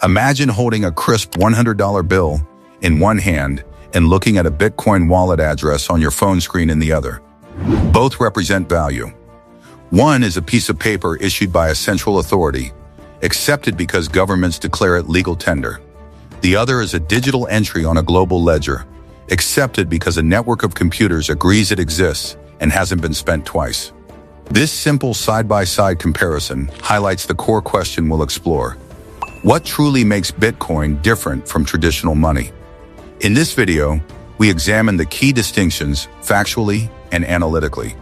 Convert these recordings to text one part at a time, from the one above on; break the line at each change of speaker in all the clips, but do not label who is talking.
Imagine holding a crisp $100 bill in one hand and looking at a Bitcoin wallet address on your phone screen in the other. Both represent value. One is a piece of paper issued by a central authority, accepted because governments declare it legal tender. The other is a digital entry on a global ledger, accepted because a network of computers agrees it exists and hasn't been spent twice. This simple side-by-side comparison highlights the core question we'll explore. What truly makes Bitcoin different from traditional money? In this video, we examine the key distinctions factually and analytically.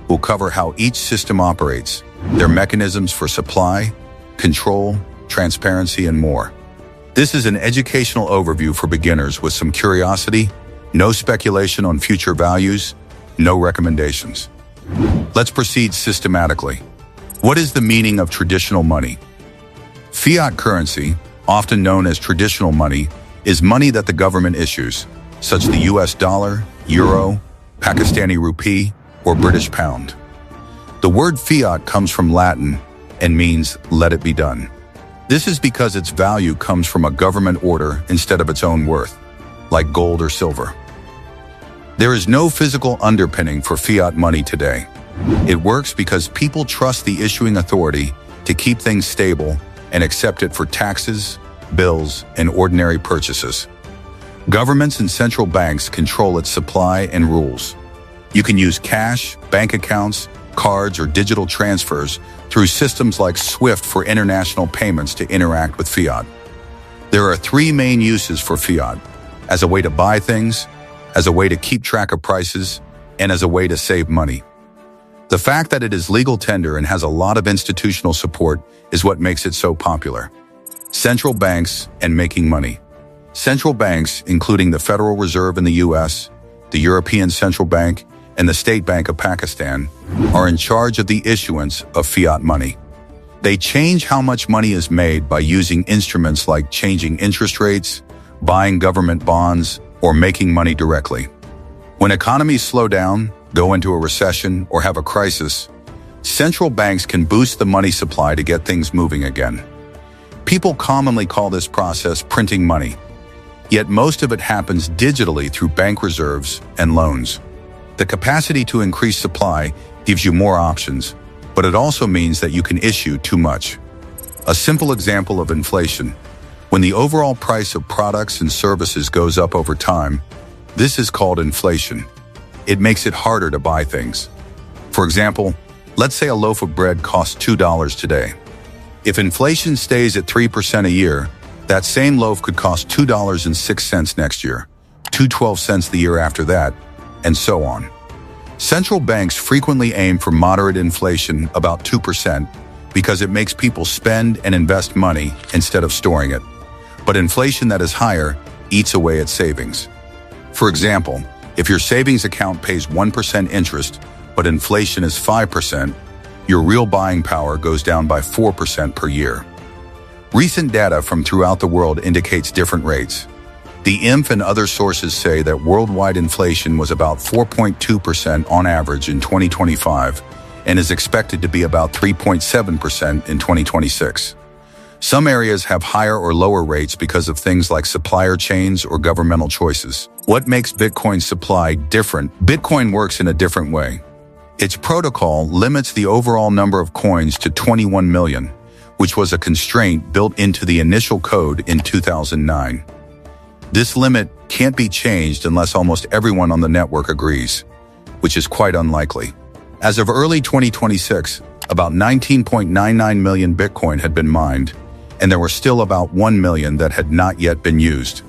We'll cover how each system operates, their mechanisms for supply, control, transparency, and more. This is an educational overview for beginners with some curiosity, no speculation on future values, no recommendations. Let's proceed systematically. What is the meaning of traditional money? Fiat currency, often known as traditional money, is money that the government issues, such as the US dollar, euro, Pakistani rupee, or British pound. The word fiat comes from Latin and means let it be done. This is because its value comes from a government order instead of its own worth, like gold or silver. There is no physical underpinning for fiat money today. It works because people trust the issuing authority to keep things stable and accept it for taxes, bills, and ordinary purchases. Governments and central banks control its supply and rules. You can use cash, bank accounts, cards, or digital transfers through systems like SWIFT for international payments to interact with fiat. There are three main uses for fiat: as a way to buy things, as a way to keep track of prices, and as a way to save money. The fact that it is legal tender and has a lot of institutional support is what makes it so popular. Central banks and making money. Central banks, including the Federal Reserve in the US, the European Central Bank, and the State Bank of Pakistan, are in charge of the issuance of fiat money. They change how much money is made by using instruments like changing interest rates, buying government bonds, or making money directly. When economies slow down, go into a recession, or have a crisis, central banks can boost the money supply to get things moving again. People commonly call this process printing money, yet most of it happens digitally through bank reserves and loans. The capacity to increase supply gives you more options, but it also means that you can issue too much. A simple example of inflation. When the overall price of products and services goes up over time, this is called inflation. It makes it harder to buy things. For example, let's say a loaf of bread costs $2 today. If inflation stays at 3% a year, that same loaf could cost $2.06 next year, $2.12 the year after that, and so on. Central banks frequently aim for moderate inflation, about 2%, because it makes people spend and invest money instead of storing it. But inflation that is higher eats away at savings. For example, if your savings account pays 1% interest, but inflation is 5%, your real buying power goes down by 4% per year. Recent data from throughout the world indicates different rates. The IMF and other sources say that worldwide inflation was about 4.2% on average in 2025 and is expected to be about 3.7% in 2026. Some areas have higher or lower rates because of things like supplier chains or governmental choices. What makes Bitcoin's supply different? Bitcoin works in a different way. Its protocol limits the overall number of coins to 21 million, which was a constraint built into the initial code in 2009. This limit can't be changed unless almost everyone on the network agrees, which is quite unlikely. As of early 2026, about 19.99 million Bitcoin had been mined, and there were still about 1 million that had not yet been used.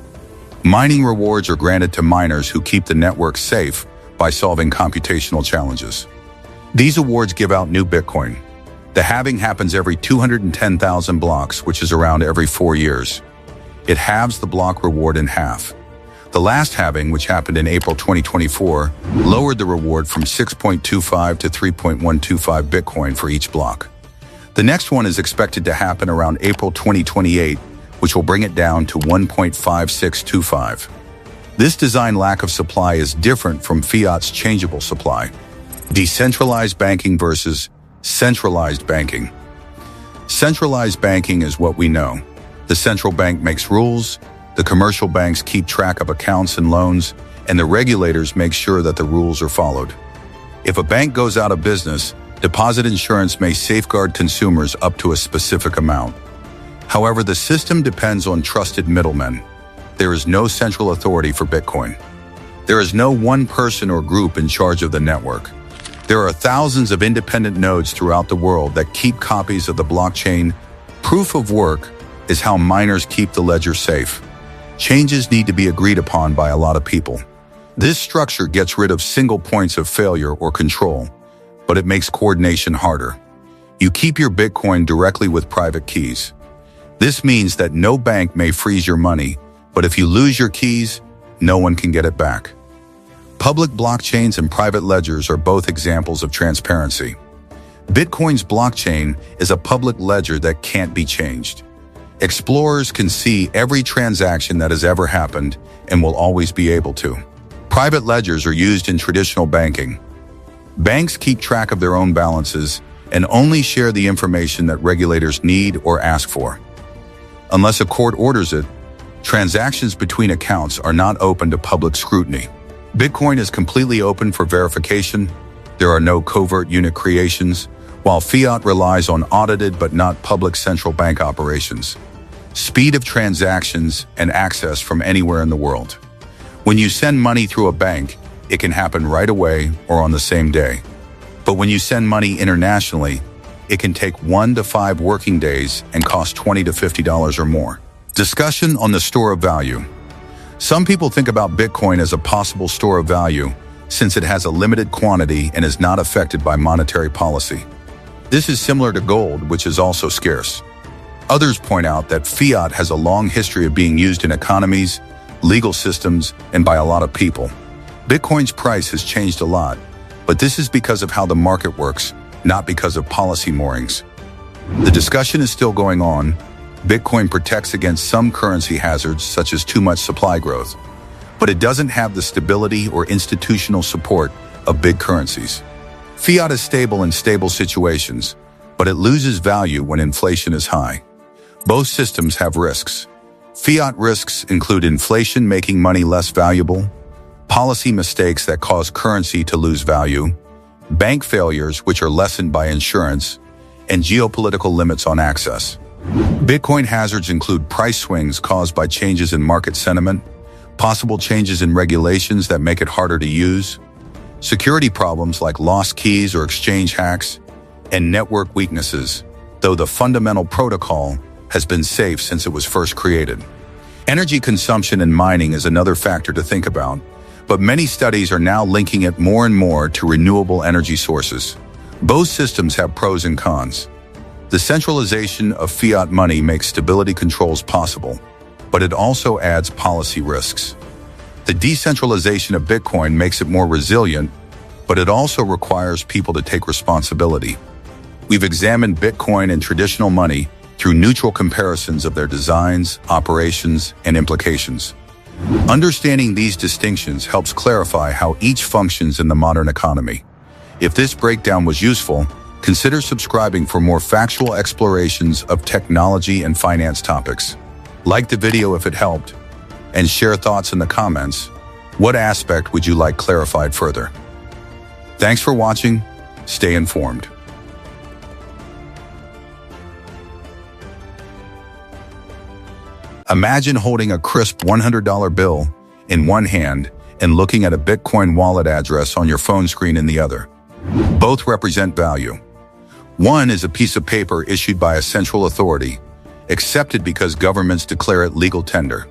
Mining rewards are granted to miners who keep the network safe by solving computational challenges. These awards give out new Bitcoin. The halving happens every 210,000 blocks, which is around every 4 years. It halves the block reward in half. The last halving, which happened in April 2024, lowered the reward from 6.25 to 3.125 Bitcoin for each block. The next one is expected to happen around April 2028, which will bring it down to 1.5625. This design lack of supply is different from Fiat's changeable supply. Decentralized banking versus centralized banking. Centralized banking is what we know. The The central bank makes rules, the commercial banks keep track of accounts and loans, and the regulators make sure that the rules are followed. If a bank goes out of business, deposit insurance may safeguard consumers up to a specific amount. However, the system depends on trusted middlemen. There is no central authority for Bitcoin. There is no one person or group in charge of the network. There are thousands of independent nodes throughout the world that keep copies of the blockchain. Proof of work is how miners keep the ledger safe. Changes need to be agreed upon by a lot of people. This structure gets rid of single points of failure or control, but it makes coordination harder. You keep your Bitcoin directly with private keys. This means that no bank may freeze your money, but if you lose your keys, no one can get it back. Public blockchains and private ledgers are both examples of transparency. Bitcoin's blockchain is a public ledger that can't be changed. Explorers can see every transaction that has ever happened and will always be able to. Private ledgers are used in traditional banking. Banks keep track of their own balances and only share the information that regulators need or ask for. Unless a court orders it, transactions between accounts are not open to public scrutiny. Bitcoin is completely open for verification. There are no covert unit creations, while fiat relies on audited but not public central bank operations. Speed of transactions and access from anywhere in the world. When you send money through a bank, it can happen right away or on the same day. But when you send money internationally, it can take 1 to 5 working days and cost $20 to $50 or more. Discussion on the store of value. Some people think about Bitcoin as a possible store of value since it has a limited quantity and is not affected by monetary policy. This is similar to gold, which is also scarce. Others point out that fiat has a long history of being used in economies, legal systems, and by a lot of people. Bitcoin's price has changed a lot, but this is because of how the market works, not because of policy moorings. The discussion is still going on. Bitcoin protects against some currency hazards such as too much supply growth, but it doesn't have the stability or institutional support of big currencies. Fiat is stable in stable situations, but it loses value when inflation is high. Both systems have risks. Fiat risks include inflation making money less valuable, policy mistakes that cause currency to lose value, bank failures which are lessened by insurance, and geopolitical limits on access. Bitcoin hazards include price swings caused by changes in market sentiment, possible changes in regulations that make it harder to use, security problems like lost keys or exchange hacks, and network weaknesses, though the fundamental protocol has been safe since it was first created. Energy consumption and mining is another factor to think about, but many studies are now linking it more and more to renewable energy sources. Both systems have pros and cons. The centralization of fiat money makes stability controls possible, but it also adds policy risks. The decentralization of Bitcoin makes it more resilient, but it also requires people to take responsibility. We've examined Bitcoin and traditional money through neutral comparisons of their designs, operations, and implications. Understanding these distinctions helps clarify how each functions in the modern economy. If this breakdown was useful, consider subscribing for more factual explorations of technology and finance topics. Like the video if it helped, and share thoughts in the comments. What aspect would you like clarified further? Thanks for watching. Stay informed. Imagine holding a crisp $100 bill in one hand and looking at a Bitcoin wallet address on your phone screen in the other. Both represent value. One is a piece of paper issued by a central authority, accepted because governments declare it legal tender.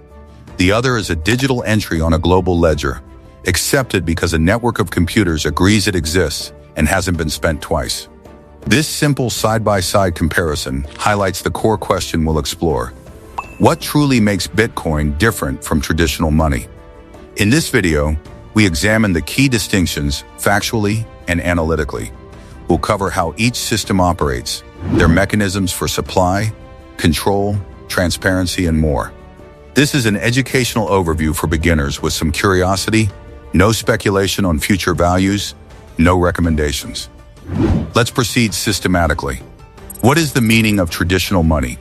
The other is a digital entry on a global ledger, accepted because a network of computers agrees it exists and hasn't been spent twice. This simple side-by-side comparison highlights the core question we'll explore. What truly makes Bitcoin different from traditional money? In this video, we examine the key distinctions factually and analytically. We'll cover how each system operates, their mechanisms for supply, control, transparency, and more. This is an educational overview for beginners with some curiosity, no speculation on future values, no recommendations. Let's proceed systematically. What is the meaning of traditional money?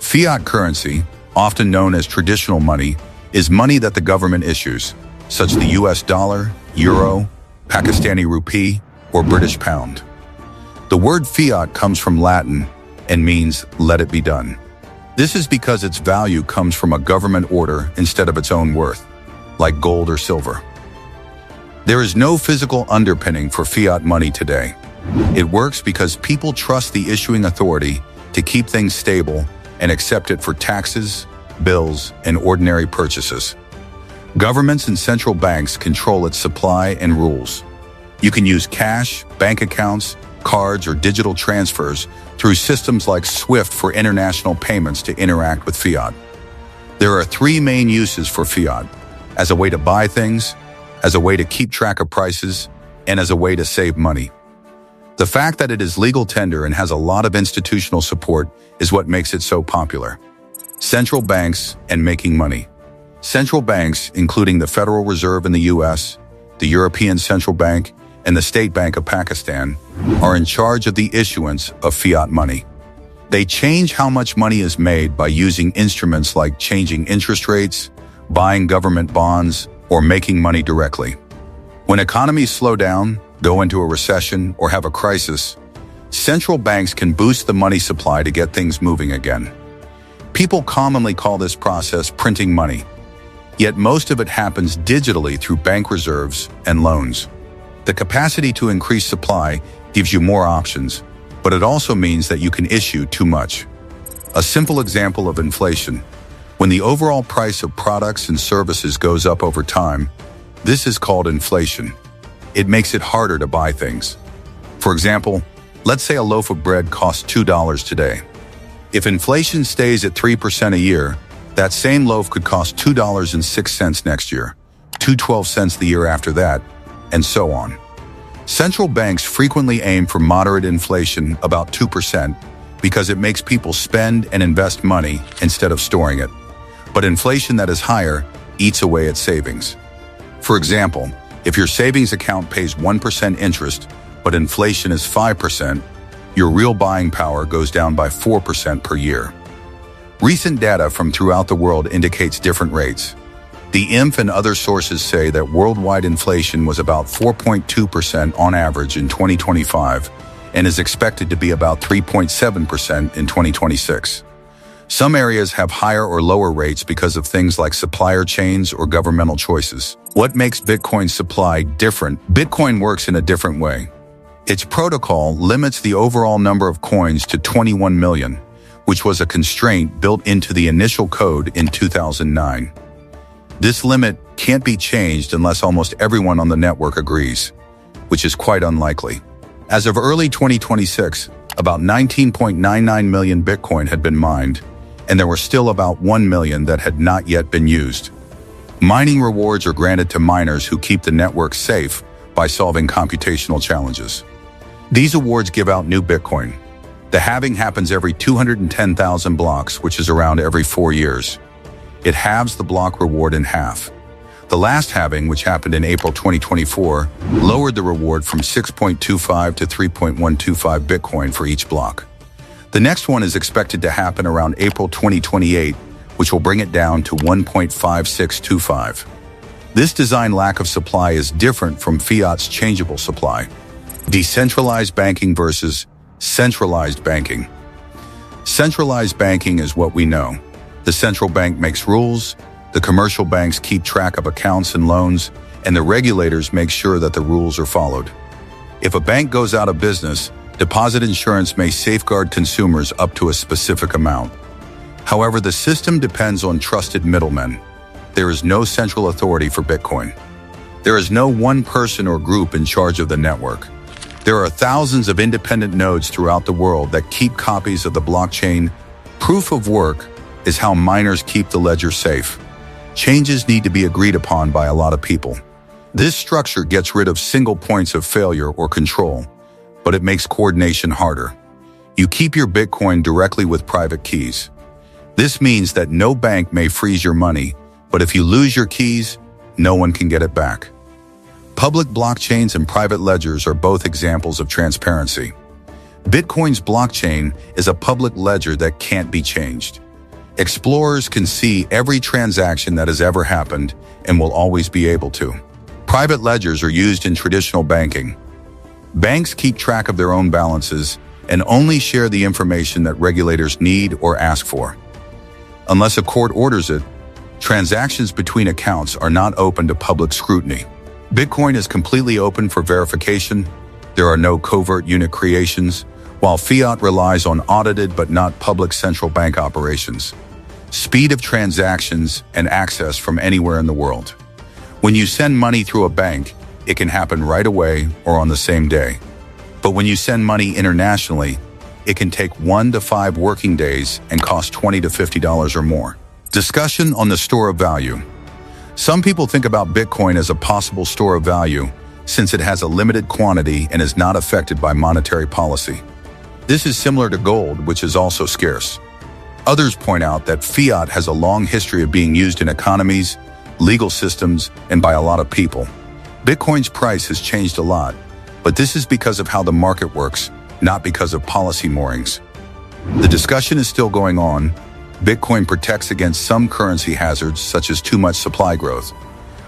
Fiat currency, often known as traditional money, is money that the government issues, such as the US dollar, euro, Pakistani rupee, or British pound. The word fiat comes from Latin and means "let it be done." This is because its value comes from a government order instead of its own worth, like gold or silver. There is no physical underpinning for fiat money today. It works because people trust the issuing authority to keep things stable and accept it for taxes, bills, and ordinary purchases. Governments and central banks control its supply and rules. You can use cash, bank accounts, cards, or digital transfers through systems like SWIFT for international payments to interact with fiat. There are three main uses for fiat: as a way to buy things, as a way to keep track of prices, and as a way to save money. The fact that it is legal tender and has a lot of institutional support is what makes it so popular. Central banks and making money. Central banks, including the Federal Reserve in the US, the European Central Bank, and the State Bank of Pakistan, are in charge of the issuance of fiat money. They change how much money is made by using instruments like changing interest rates, buying government bonds, or making money directly. When economies slow down, go into a recession, or have a crisis, central banks can boost the money supply to get things moving again. People commonly call this process printing money, yet most of it happens digitally through bank reserves and loans. The capacity to increase supply gives you more options, but it also means that you can issue too much. A simple example of inflation: when the overall price of products and services goes up over time, this is called inflation. It makes it harder to buy things. For example, let's say a loaf of bread costs $2 today. If inflation stays at 3% a year, that same loaf could cost $2.06 next year, $2.12 the year after that, and so on. Central banks frequently aim for moderate inflation, about 2%, because it makes people spend and invest money instead of storing it. But inflation that is higher eats away at savings. For example, if your savings account pays 1% interest, but inflation is 5%, your real buying power goes down by 4% per year. Recent data from throughout the world indicates different rates. The IMF and other sources say that worldwide inflation was about 4.2% on average in 2025 and is expected to be about 3.7% in 2026. Some areas have higher or lower rates because of things like supplier chains or governmental choices. What makes Bitcoin's supply different? Bitcoin works in a different way. Its protocol limits the overall number of coins to 21 million, which was a constraint built into the initial code in 2009. This limit can't be changed unless almost everyone on the network agrees, which is quite unlikely. As of early 2026, about 19.99 million Bitcoin had been mined, and there were still about 1 million that had not yet been used. Mining rewards are granted to miners who keep the network safe by solving computational challenges. These awards give out new Bitcoin. The halving happens every 210,000 blocks, which is around every 4 years. It halves the block reward in half. The last halving, which happened in April 2024, lowered the reward from 6.25 to 3.125 Bitcoin for each block. The next one is expected to happen around April 2028, which will bring it down to 1.5625. This design lack of supply is different from Fiat's changeable supply. Decentralized banking versus centralized banking. Centralized banking is what we know. The central bank makes rules, the commercial banks keep track of accounts and loans, and the regulators make sure that the rules are followed. If a bank goes out of business, deposit insurance may safeguard consumers up to a specific amount. However, the system depends on trusted middlemen. There is no central authority for Bitcoin. There is no one person or group in charge of the network. There are thousands of independent nodes throughout the world that keep copies of the blockchain. Proof of work is how miners keep the ledger safe. Changes need to be agreed upon by a lot of people. This structure gets rid of single points of failure or control, but it makes coordination harder. You keep your Bitcoin directly with private keys. This means that no bank may freeze your money, but if you lose your keys, no one can get it back. Public blockchains and private ledgers are both examples of transparency. Bitcoin's blockchain is a public ledger that can't be changed. Explorers can see every transaction that has ever happened and will always be able to. Private ledgers are used in traditional banking. Banks keep track of their own balances and only share the information that regulators need or ask for. Unless a court orders it, transactions between accounts are not open to public scrutiny. Bitcoin is completely open for verification. There are no covert unit creations, while fiat relies on audited but not public central bank operations. Speed of transactions and access from anywhere in the world. When you send money through a bank, it can happen right away or on the same day. But when you send money internationally, it can take 1 to 5 working days and cost $20 to $50 or more. Discussion on the store of value. Some people think about Bitcoin as a possible store of value since it has a limited quantity and is not affected by monetary policy. This is similar to gold, which is also scarce. Others point out that fiat has a long history of being used in economies, legal systems, and by a lot of people. Bitcoin's price has changed a lot, but this is because of how the market works, not because of policy moorings. The discussion is still going on. Bitcoin protects against some currency hazards, such as too much supply growth,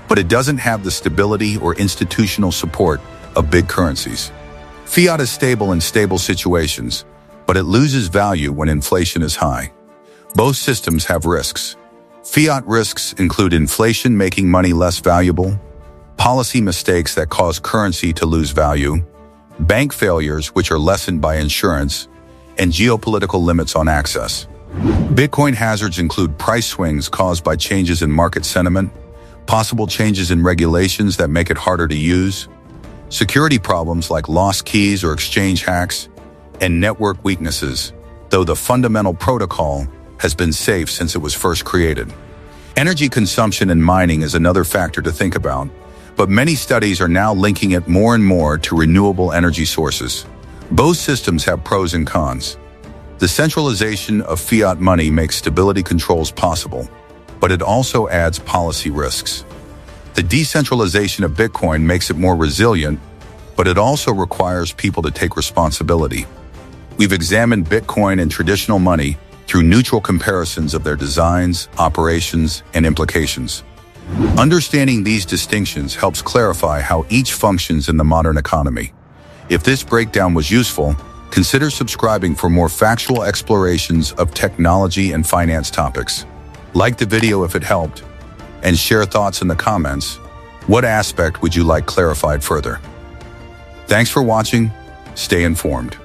but it doesn't have the stability or institutional support of big currencies. Fiat is stable in stable situations, but it loses value when inflation is high. Both systems have risks. Fiat risks include inflation making money less valuable, policy mistakes that cause currency to lose value, bank failures which are lessened by insurance, and geopolitical limits on access. Bitcoin hazards include price swings caused by changes in market sentiment, possible changes in regulations that make it harder to use, security problems like lost keys or exchange hacks, and network weaknesses, though the fundamental protocol has been safe since it was first created. Energy consumption and mining is another factor to think about, but many studies are now linking it more and more to renewable energy sources. Both systems have pros and cons. The centralization of fiat money makes stability controls possible, but it also adds policy risks. The decentralization of Bitcoin makes it more resilient, but it also requires people to take responsibility. We've examined Bitcoin and traditional money through neutral comparisons of their designs, operations, and implications. Understanding these distinctions helps clarify how each functions in the modern economy. If this breakdown was useful, consider subscribing for more factual explorations of technology and finance topics. Like the video if it helped, and share thoughts in the comments. What aspect would you like clarified further? Thanks for watching. Stay informed.